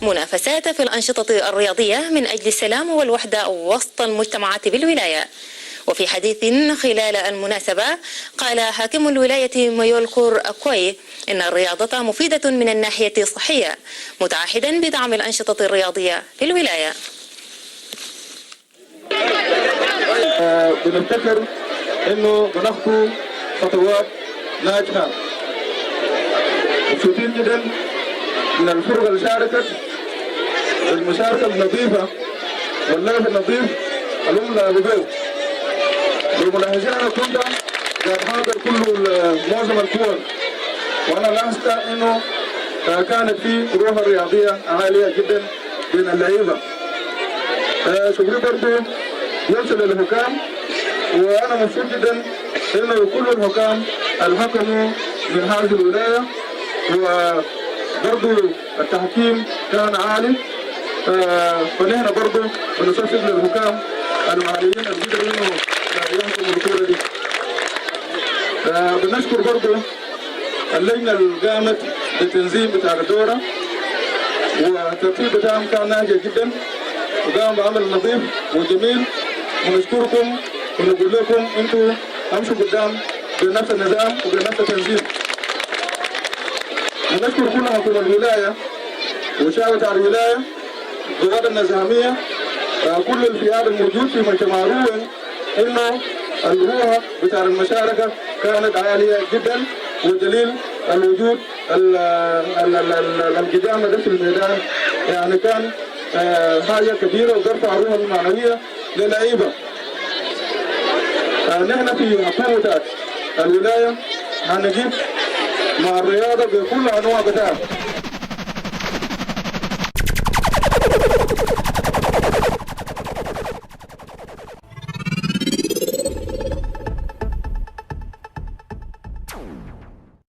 منافسات في الأنشطة الرياضية من أجل السلام والوحدة وسط المجتمعات بالولاية. وفي حديث خلال المناسبة قال حاكم الولاية ميول كور أكوي إن الرياضة مفيدة من الناحية الصحية، متعهدا بدعم الأنشطة الرياضية في الولاية. بنفتكر إنه بنخطو خطوات ناجحة، مبسوطين جدا من الفرق اللي شاركت، المشاركة النظيفة واللعب النظيف الأمة لبيو. بالملاحظين أنا كنت قاعد حاضر كل معظم الكور، وأنا لاحظت إنه كانت في روح رياضية عالية جدا بين اللعيبة. شكرا برضه يوصل للحكام، وأنا مبسوط جدا إنه كل الحكام الحكموا من هذه الولاية، وبرضه التحكيم كان عالي. فنحن برضه بنصفق للحكام المحليين اللي قدروا إنه يحكموا البطولة دي. بنشكر برضه اللجنة اللي قامت بالتنظيم بتاع الدورة، والترتيب بتاعهم كان ناجح جدا وقام بعمل نظيف وجميل. ونشكركم ونقول لكم انتوا امشوا قدام بنفس النظام وبنفس التنظيم. ونشكر كل حكومة الولاية وشعب بتاع الولاية بغض النظامية، كل الفئات الموجود في مجتمع روين، انه الروح بتاع المشاركة كانت عالية جدا، ودليل الوجود القدامى ده في الميدان يعني كان حاجة كبيرة وترفع الروح المعنوية للعيبة. نحن في حكومة الولاية هنجيب مع الرياضة بكل أنواع بتاعها.